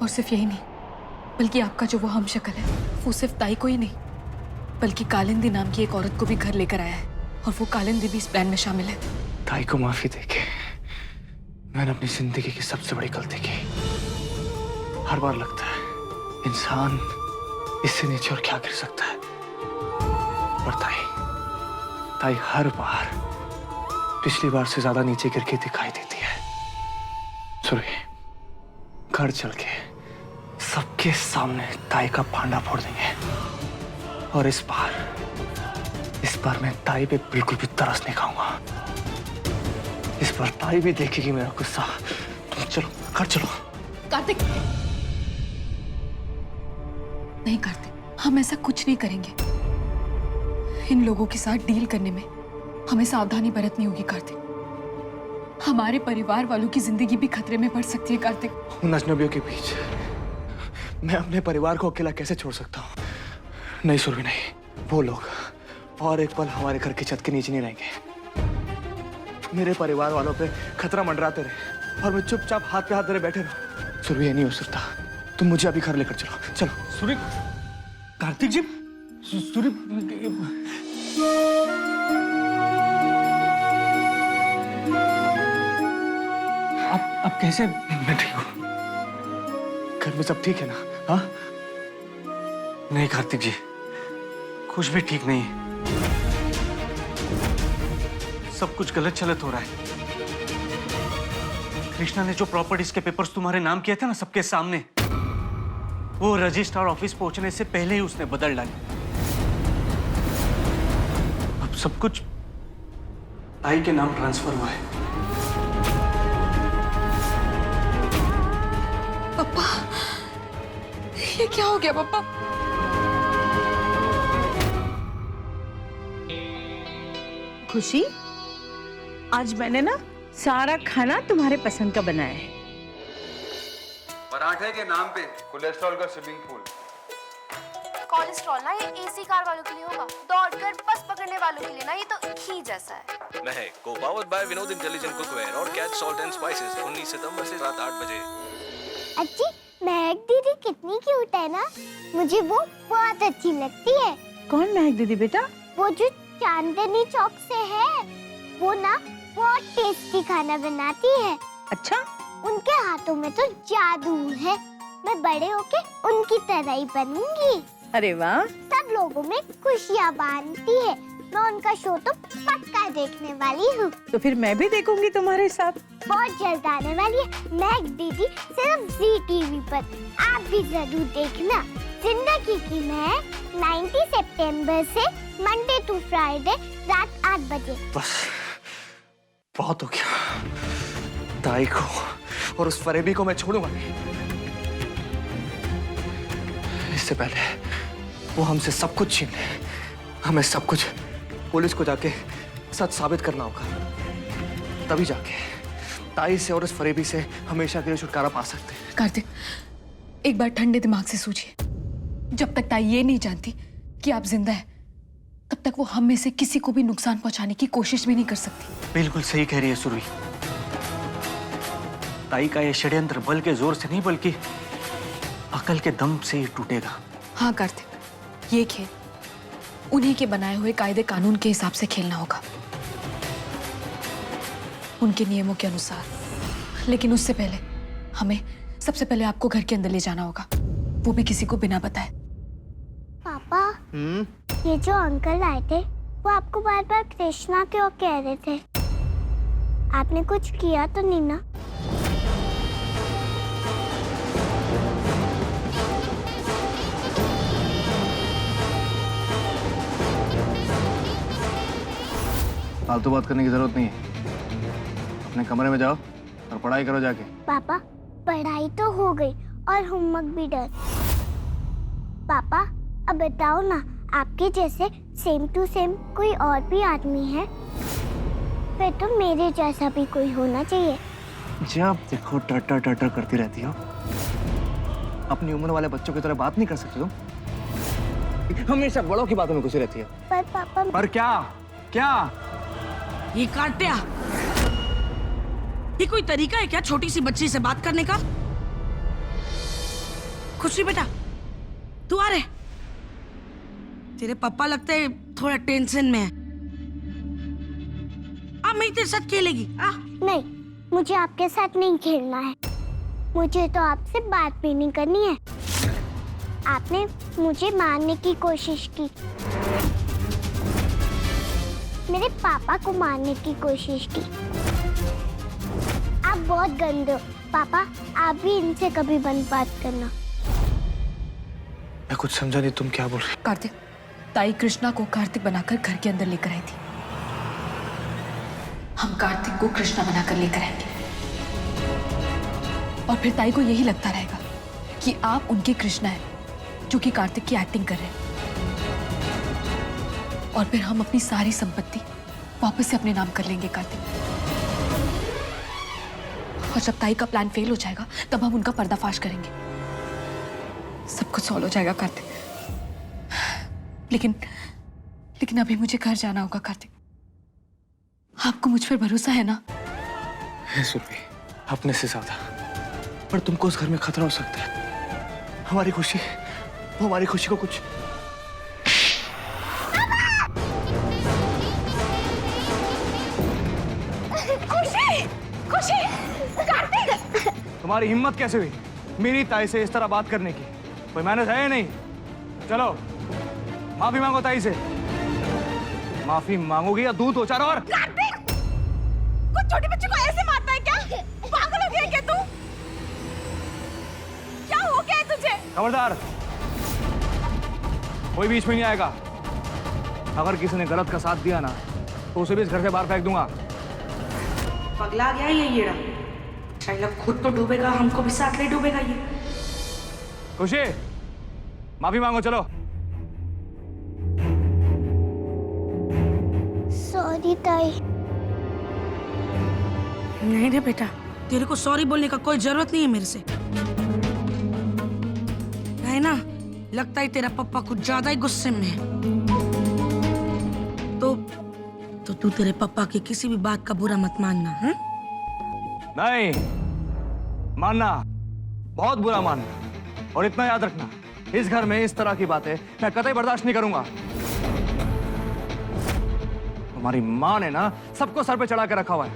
और सिर्फ यही नहीं, बल्कि आपका जो वो हमशक्ल है वो सिर्फ ताई को ही नहीं बल्कि कालिंदी नाम की एक औरत को भी घर लेकर आया है, और वो कालिंदी भी इस प्लान में शामिल है। ताई को माफी देके मैंने अपनी जिंदगी की सबसे बड़ी गलती की। हर बार लगता है इंसान इससे नीचे और क्या गिर सकता है, पर ताई हर बार पिछली बार से ज्यादा नीचे गिर के दिखाई देती है। सुरभि, घर चल के सबके सामने ताई का भांडा फोड़ देंगे, और इस बार मैं ताई पे बिल्कुल भी तरस नहीं खाऊंगा। इस बार ताई भी देखेगी मेरा गुस्सा। तुम चलो, घर चलो। कार्तिक, नहीं कार्तिक, हम ऐसा कुछ नहीं करेंगे। इन लोगों के साथ डील करने में हमें सावधानी बरतनी होगी कार्तिक। हमारे परिवार वालों की जिंदगी भी खतरे में पड़ सकती है कार्तिक। उन अजनबियों के बीच मैं अपने परिवार को अकेला कैसे छोड़ सकता हूँ? नहीं सुरभि, नहीं। वो लोग और एक पल हमारे घर की छत के नीचे नहीं रहेंगे। मेरे परिवार वालों पे खतरा मंडराते रहे और मैं चुपचाप हाथ पे हाथ धरे बैठे रहूं। सुरभि, ये नहीं हो सकता। तुम मुझे अभी घर लेकर चलो। चलो सुरभि, कार्तिक जी, सुरभि, आप कैसे? मैं ठीक हूँ। घर में सब ठीक है ना? हाँ? नहीं कार्तिक जी, कुछ भी ठीक नहीं है। सब कुछ गलत चलत हो रहा है। कृष्णा ने जो प्रॉपर्टीज के पेपर्स तुम्हारे नाम किए थे ना सबके सामने, वो रजिस्ट्रार ऑफिस पहुंचने से पहले ही उसने बदल डाली। अब सब कुछ ताई के नाम ट्रांसफर हुआ है। पापा, ये क्या हो गया पापा? खुशी, आज मैंने ना सारा खाना तुम्हारे पसंद का बनाया है। पराठे के नाम पे कोलेस्ट्रॉल का स्विमिंग पूल। कोलेस्ट्रॉल ना ये एसी कार वालों के लिए होगा, दौड़कर बस पकड़ने वालों के लिए ना ये तो घी जैसा है। महक को powered by Vinod intelligent cookware और कैच सॉल्ट एंड स्पाइसेस 19 सितंबर से रात 8 बजे। अच्छी, महक दीदी कितनी क्यूट है ना, मुझे वो बहुत अच्छी लगती है। कौन महक दीदी बेटा? वो जो चांदनी चौक से है, वो ना बहुत टेस्टी खाना बनाती है। अच्छा, उनके हाथों में तो जादू है। मैं बड़े होके उनकी तरह ही बनूंगी। अरे वाह। सब लोगों में खुशियाँ बांटती है। मैं उनका शो तो पक्का देखने वाली हूँ। तो फिर मैं भी देखूंगी तुम्हारे साथ। बहुत जल्द आने वाली है महक दीदी, सिर्फ जी टीवी पर। आप भी जरूर देखना। जिंदगी की महक 19 सितंबर से मंडे टू फ्राइडे रात 8 बजे। बस बहुत हो गया। ताई को और उस फरेबी को मैं छोड़ूंगा नहीं। इससे पहले वो हमसे सब कुछ छीन ले, हमें सब कुछ पुलिस को जाके सच साबित करना होगा। तभी जाके ताई से और उस फरेबी से हमेशा के लिए छुटकारा पा सकते हैं। कार्तिक, एक बार ठंडे दिमाग से सोचिए। जब तक ताई ये नहीं जानती कि आप जिंदा हैं, तब तक वो हम में से किसी को भी नुकसान पहुंचाने की कोशिश भी नहीं कर सकती। बिल्कुल सही कह रही है सुरभि। ताई का ये षड्यंत्र बल के जोर से नहीं बल्कि अकल के दम से ही टूटेगा। हाँ कार्तिक, ये खेल उन्हीं के बनाए हुए कायदे कानून के हिसाब से खेलना होगा, उनके नियमों के अनुसार। लेकिन उससे पहले हमें सबसे पहले आपको घर के अंदर ले जाना होगा, वो भी किसी को बिना बताए। पापा, ये जो अंकल आए थे, वो आपको बार बार कृष्णा क्यों कह रहे थे? आपने कुछ किया तो नहीं ना? फालतू बात करने की जरूरत नहीं है। अपने कमरे में जाओ और पढ़ाई करो जाके। पापा, पढ़ाई तो हो गई और होमवर्क भी डन। पापा, अब बताओ ना, आपके जैसे सेम टू सेम कोई और भी आदमी है? फिर तो मेरे जैसा भी कोई होना चाहिए। जब देखो टटर टटर करती रहती हो। अपनी उम्र वाले बच्चों की तरह बात नहीं कर सकते तुम। हमेशा बड़ों की बातों में घुसी रहती है। पर पापा, पर क्या क्या? ये काट्या, ये कोई तरीका है क्या छोटी सी बच्ची से बात करने का? खुशी बेटा, तू आ रहे? तेरे पापा लगता है थोड़ा टेंशन में है। अब मैं तेरे साथ खेलेगी। आ नहीं, मुझे आपके साथ नहीं खेलना है। मुझे तो आपसे बात भी नहीं करनी है। आपने मुझे मारने की कोशिश की, मेरे पापा को मारने की कोशिश की। आप बहुत गंदे हो पापा, आप भी इनसे कभी बात करना। मैं कुछ समझा नहीं, तुम क्या बोल रही? कार्तिक, ताई कृष्णा को कार्तिक बनाकर घर के अंदर लेकर आई थी। हम कार्तिक को कृष्णा बनाकर लेकर आएंगे और फिर ताई को यही लगता रहेगा कि आप उनके कृष्णा हैं जो कि कार्तिक की एक्टिंग कर रहे हैं। और फिर हम अपनी सारी संपत्ति वापस से अपने नाम कर लेंगे कार्तिक। और जब ताई का प्लान फेल हो जाएगा तब हम उनका पर्दाफाश करेंगे। सब कुछ सॉल्व हो जाएगा कार्तिक। लेकिन अभी मुझे घर जाना होगा कार्तिक। आपको मुझ पर भरोसा है ना? है सुरभि, अपने से ज्यादा। पर तुमको उस घर में खतरा हो सकता है। हमारी खुशी को कुछ खुशी, कार्तिक! तुम्हारी हिम्मत कैसे हुई मेरी ताई से इस तरह बात करने की? कोई मैनेज है या नहीं? चलो माफी मांगो ताई से। माफी मांगोगी या दूध हो चारों ओर? कार्तिक! कुछ छोटे बच्चे को ऐसे मारता है क्या? पागल हो गया क्या तू? क्या हो गया है तुझे? खबरदार, कोई बीच में नहीं आएगा। अगर किसी ने गलत का साथ दिया ना तो उसे भी इस घर से बाहर फेंक दूंगा। पगला गया ये येड़ा। शायद खुद तो डूबेगा, हमको भी साथ ले डूबेगा ये। खुशी, माफी मांगो। चलो। सॉरी ताई। नहीं रे बेटा, तेरे को सॉरी बोलने का कोई जरूरत नहीं है मेरे से। है ना, लगता है तेरा पापा कुछ ज्यादा ही गुस्से में है। तो तू तेरे पापा की किसी भी बात का बुरा मत मानना। है नहीं मानना, बहुत बुरा मानना। और इतना याद रखना, इस घर में इस तरह की बातें मैं कतई बर्दाश्त नहीं करूंगा। तुम्हारी माँ ने ना सबको सर पे चढ़ा के रखा हुआ है।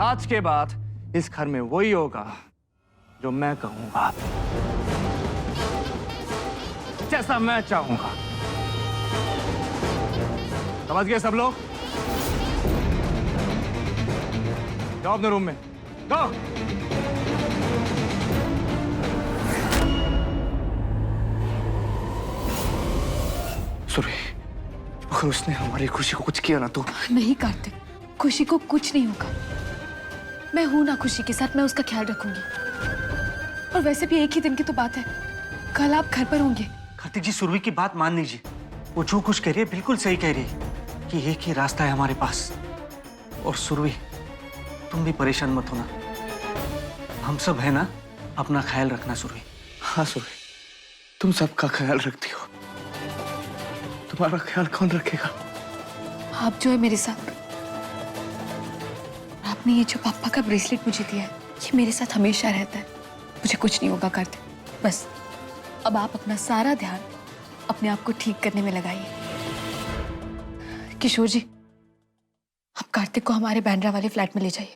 आज के बाद इस घर में वही होगा जो मैं कहूंगा, जैसा मैं चाहूंगा। समझ गए सब लोग? जाओ अपने रूम में, जाओ। सुरभि, अगर उसने हमारी खुशी को कुछ किया ना तो। नहीं कार्तिक, खुशी को कुछ नहीं होगा। मैं हूं ना खुशी के साथ, मैं उसका ख्याल रखूंगी। और वैसे भी एक ही दिन की तो बात है, कल आप घर पर होंगे। कार्तिक जी, सुरभि की बात मान लीजिए। वो जो कुछ कह रही है बिल्कुल सही कह रही है कि एक ही रास्ता है हमारे पास। और सुरभि, तुम भी परेशान मत होना। हम सब है ना, अपना ख्याल रखना सुरभि। हाँ सुरभि, तुम सबका ख्याल रखती हो। तुम्हारा ख्याल कौन रखेगा? आप जो है मेरे साथ। आपने ये जो पापा का ब्रेसलेट मुझे दिया है, ये मेरे साथ हमेशा रहता है। मुझे कुछ नहीं होगा कार्तिक। बस अब आप अपना सारा ध्यान अपने आप को ठीक करने में लगाइए। किशोर जी, आप कार्तिक को हमारे बैंड्रा वाले फ्लैट में ले जाइए।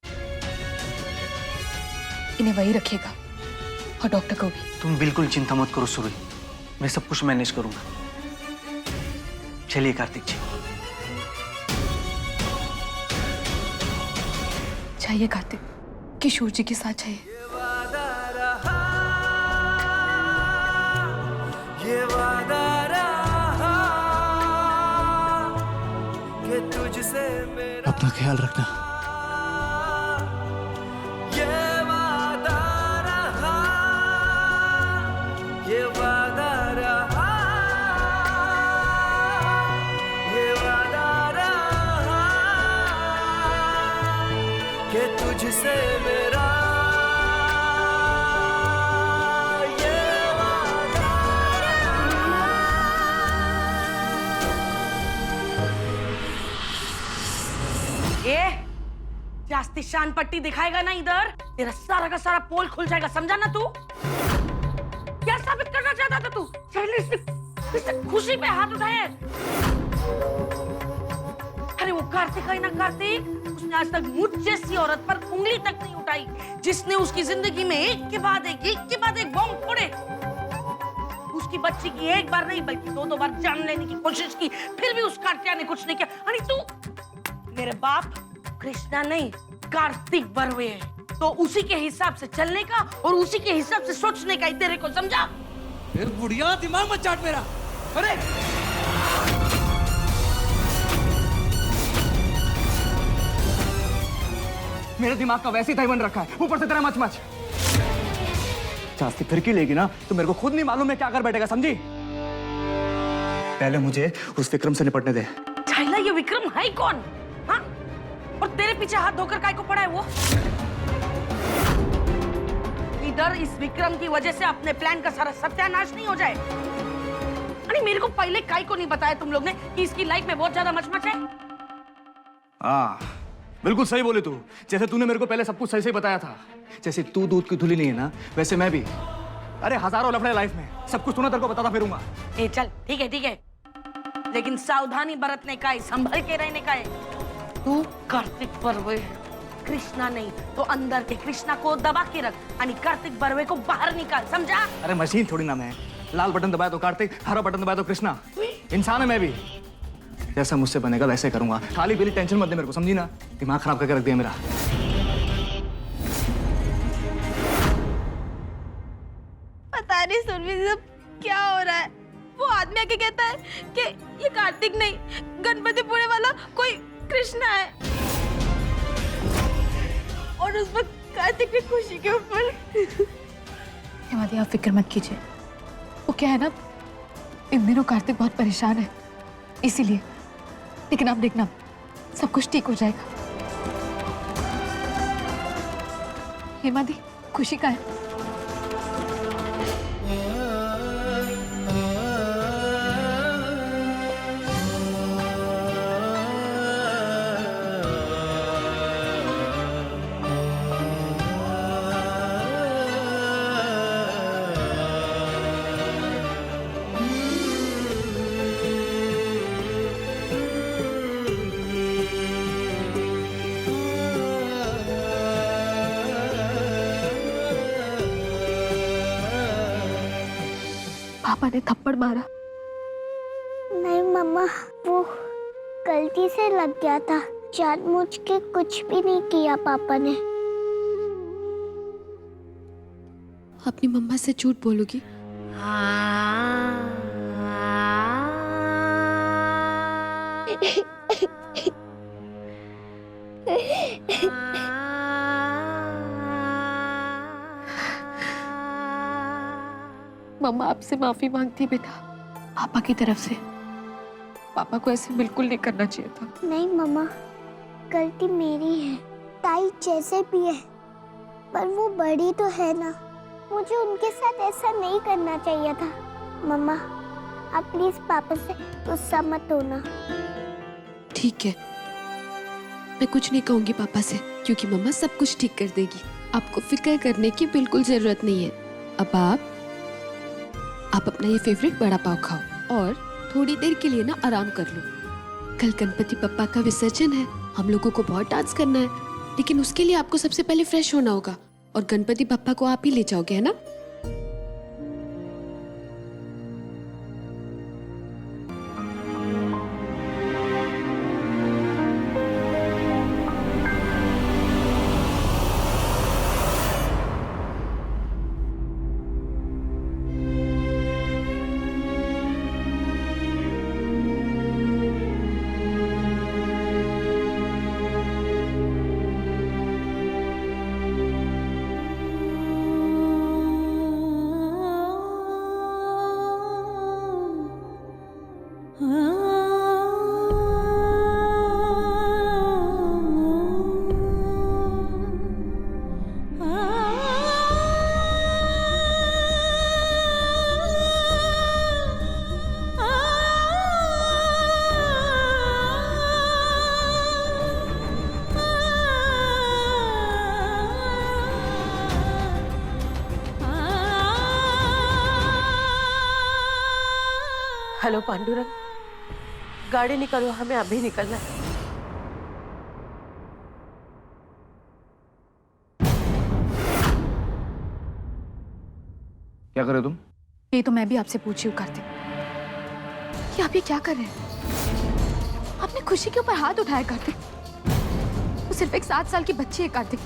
इन्हें वही रखिएगा और डॉक्टर को भी। तुम बिल्कुल चिंता मत करो सुरभि, मैं सब कुछ मैनेज करूंगा। चलिए कार्तिक जी। चाहिए कार्तिक, किशोर जी के साथ चाहिए। ये वादा रहा कि तुझसे मेरा अपना ख्याल रखना। ये वादा रहा, ये वादा रहा, ये वादा रहा कि तुझसे मेरा निशान पट्टी दिखाएगा ना इधर, तेरा सारा का सारा पोल खुल जाएगा, समझा ना तू? क्या साबित करना चाहता था तू? इसने खुशी पे हाथ उठाए। अरे वो कार्तिक है ना, कार्तिक, उसने आज तक मुझ जैसी औरत पर उंगली तक नहीं उठाई, जिसने उसकी जिंदगी में एक के बाद एक बॉम्ब फोड़े। उसकी बच्ची की एक बार नहीं बल्कि दो बार जान लेने की कोशिश की, फिर भी उस कार्तिया ने कुछ नहीं किया। अरे तू मेरे बाप कृष्णा नहीं, कार्तिक बर्वे है, तो उसी के हिसाब से चलने का और उसी के हिसाब से सोचने का ही तेरे को, समझा? फिर बुढ़िया दिमाग मत चाट मेरा। अरे मेरे दिमाग का वैसे ही तय बन रखा है, ऊपर से तेरा मच जास्ती फिरकी लेगी ना तो मेरे को खुद नहीं मालूम है क्या कर बैठेगा, समझी? पहले मुझे उस विक्रम से निपटने दे। छाइला, ये विक्रम है कौन? हाँ? और तेरे पीछे हाथ धोकर काय को पड़ा है वो? इधर इस विक्रम की वजह से अपने प्लान का सारा सत्यानाश नहीं हो जाए। अरे मेरे को पहले काय को नहीं बताया तुम लोग ने कि इसकी लाइफ में बहुत ज्यादा मचमच है? हाँ, बिल्कुल सही बोले तू। जैसे तूने मेरे को पहले सब कुछ सही से बताया था। जैसे तू दूध की धुली नहीं है ना, वैसे मैं भी। अरे हजारों लफड़े लाइफ में, सब कुछ तूने तेरे को बताता फिरूंगा। ए चल, ठीक है, लेकिन सावधानी बरतने का है, संभल के रहने का है। तू कार्तिक बर्वे है, कृष्णा नहीं, तो अंदर के कृष्णा को दबा के रख, यानी कार्तिक बर्वे को बाहर निकाल, समझा? अरे मशीन थोड़ी ना मैं, लाल बटन दबाया तो कार्तिक, हरा बटन दबाया तो कृष्णा। इंसान है मैं भी, जैसा मुझसे बनेगा वैसे करूंगा। खाली पीली टेंशन मत दे मेरे को, समझी ना? दिमाग खराब करके रख दिया मेरा। पता नहीं सुरभि सब क्या हो रहा है। वो आदमी आके कहता है कि ये कार्तिक नहीं, गणपतिपुरे वाला कोई कृष्णा है, और उस वक्त कार्तिक की खुशी के ऊपर। हिमादी, आप फिक्र मत कीजिए। वो क्या है ना, इन दिनों कार्तिक बहुत परेशान है, इसीलिए। लेकिन आप देखना, सब कुछ ठीक हो जाएगा। हिमादी, खुशी का है? पापा ने थप्पड़ मारा? नहीं मम्मा, वो गलती से लग गया था, जानबूझ के कुछ भी नहीं किया पापा ने। अपनी मम्मा से झूठ बोलोगी? मम्मा आपसे माफी मांगती बेटा, पापा की तरफ से। पापा को ऐसे बिल्कुल नहीं करना चाहिए था। नहीं मम्मा, गलती मेरी है। ताई जैसे भी है, पर वो बड़ी तो है ना, मुझे उनके साथ ऐसा नहीं करना चाहिए था। मम्मा, आप प्लीज पापा से गुस्सा मत होना। ठीक है, मैं कुछ नहीं कहूंगी पापा से, क्योंकि मम्मा सब कुछ ठीक कर देगी। आपको फिक्र करने की बिल्कुल जरूरत नहीं है। अब आप अपना ये फेवरेट बड़ा पाव खाओ और थोड़ी देर के लिए ना आराम कर लो। कल गणपति पप्पा का विसर्जन है, हम लोगों को बहुत डांस करना है, लेकिन उसके लिए आपको सबसे पहले फ्रेश होना होगा, और गणपति पप्पा को आप ही ले जाओगे, है ना? हेलो पांडुरंग, गाड़ी निकालो, हमें अभी निकलना है। क्या करे तुम? ये तो मैं भी आपसे पूछी हूँ कार्तिक, कि आप ये क्या कर रहे हैं? आपने खुशी के ऊपर हाथ उठाया कार्तिक। वो सिर्फ एक 7 साल की बच्ची है कार्तिक,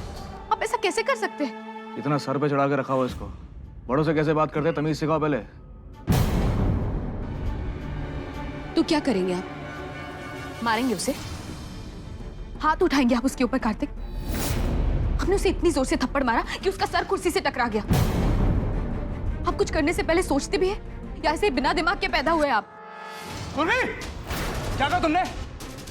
आप ऐसा कैसे कर सकते हैं? इतना सर पे चढ़ा के रखा हुआ इसको, बड़ों से कैसे बात करते हैं, तमीज सिखाओ पहले। तो क्या करेंगे आप? मारेंगे उसे? हाथ उठाएंगे आप उसके ऊपर कार्तिक? हमने उसे इतनी जोर से थप्पड़ मारा कि उसका सर कुर्सी से टकरा गया। आप कुछ करने से पहले सोचते भी हैं या ऐसे बिना दिमाग के पैदा हुए आप? सुरभि, क्या कहा तुमने?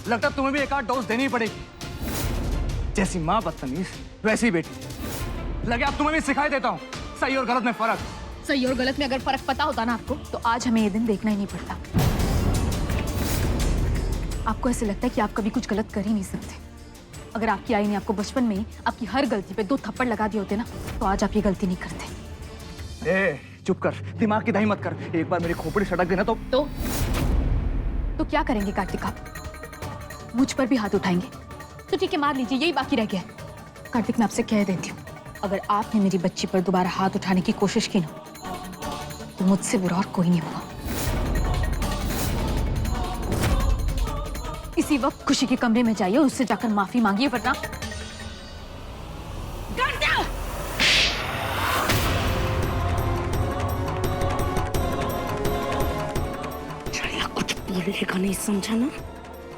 लगता है तुम्हें भी एक आध डोज देनी ही पड़ेगी। जैसी माँ बदतमीज, वैसी बेटी। लगे अब तुम्हें भी सिखाई देता हूँ सही और गलत में फर्क। सही और गलत में अगर फर्क पता होता ना आपको, तो आज हमें ये दिन देखना ही नहीं पड़ता। आपको ऐसे लगता है कि आप कभी कुछ गलत कर ही नहीं सकते। अगर आपकी आई ने आपको बचपन में ही आपकी हर गलती पे 2 थप्पड़ लगा दिए होते ना, तो आज आप ये गलती नहीं करते। ए, चुप कर, दिमाग की दही मत कर। एक बार मेरी खोपड़ी सटक गई ना तो क्या करेंगे कार्तिक आप? मुझ पर भी हाथ उठाएंगे? तो ठीक है, मार लीजिए, यही बाकी रह गया है। कार्तिक, मैं आपसे कह देती हूँ, अगर आपने मेरी बच्ची पर दोबारा हाथ उठाने की कोशिश की ना, तो मुझसे बुरा और कोई नहीं होगा। इसी वक्त खुशी के कमरे में जाइए और उससे जाकर माफी मांगिए, वरना कुछ बोलेगा नहीं, समझा ना?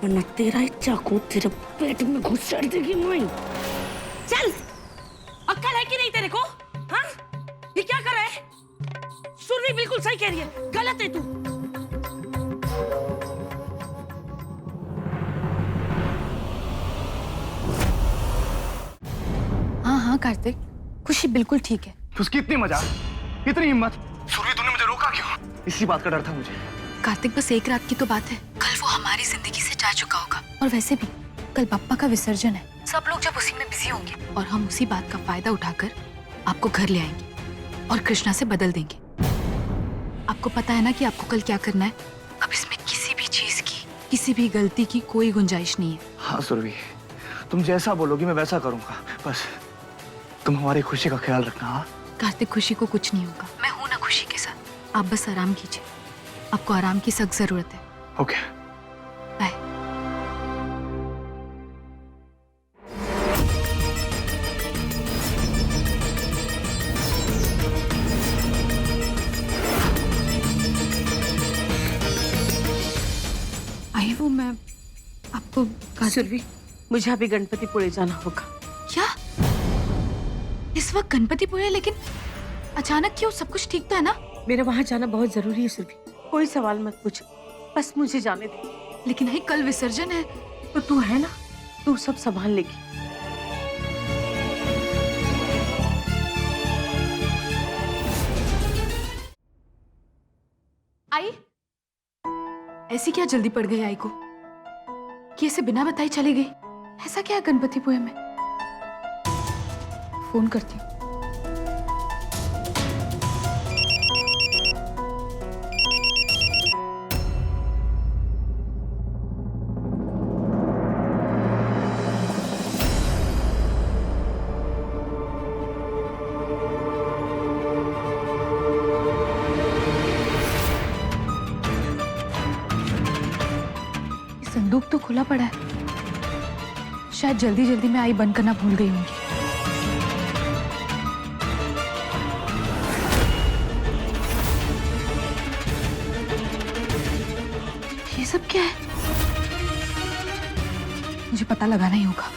वरना तेरा ही चाकू तेरे पेट में घुस देगी मैं। चल, अक्ल है कि नहीं तेरे को? हाँ? ये क्या कर रहा है? सुरभि बिल्कुल सही कह रही है, गलत है तू। हाँ कार्तिक, खुशी बिल्कुल ठीक है। उसकी इतनी मजाक, इतनी हिम्मत। सुरभि, तूने मुझे रोका क्यों? इसी बात का डर था मुझे। कार्तिक, बस एक रात की तो बात है, कल वो हमारी जिंदगी से जा चुका होगा। और वैसे भी कल पापा का विसर्जन है, सब लोग जब उसी में बिजी होंगे, और हम उसी बात का फायदा उठाकर आपको घर ले आएंगे और कृष्णा से बदल देंगे। आपको पता है ना कि आपको कल क्या करना है। अब इसमें किसी भी चीज की, किसी भी गलती की कोई गुंजाइश नहीं है। हाँ सुरभि, तुम जैसा बोलोगी मैं वैसा करूंगा। बस तुम हमारी खुशी का ख्याल रखना। हाँ कार्तिक, खुशी को कुछ नहीं होगा, मैं हूं ना खुशी के साथ। आप बस आराम कीजिए, आपको आराम की सख्त जरूरत है। Okay, bye. आई वो मैं आपको सुरभि, मुझे अभी गणपतिपुरे जाना होगा। क्या इस वक्त गणपतिपुरे? लेकिन अचानक क्यों? सब कुछ ठीक तो है ना? मेरा वहां जाना बहुत जरूरी है सुरभि, कोई सवाल मत पूछ, बस मुझे जाने दे। लेकिन भाई कल विसर्जन है। तो तू है ना, तू सब संभाल लेगी। आई, ऐसी क्या जल्दी पड़ गई आई को कि ऐसे बिना बताई चली गई? ऐसा क्या है गणपतिपुरे में? फोन करती हूँ। संदूक तो खुला पड़ा है, शायद जल्दी जल्दी में आई बंद करना भूल गई होंगी। ये सब क्या है? मुझे पता लगाना ही होगा।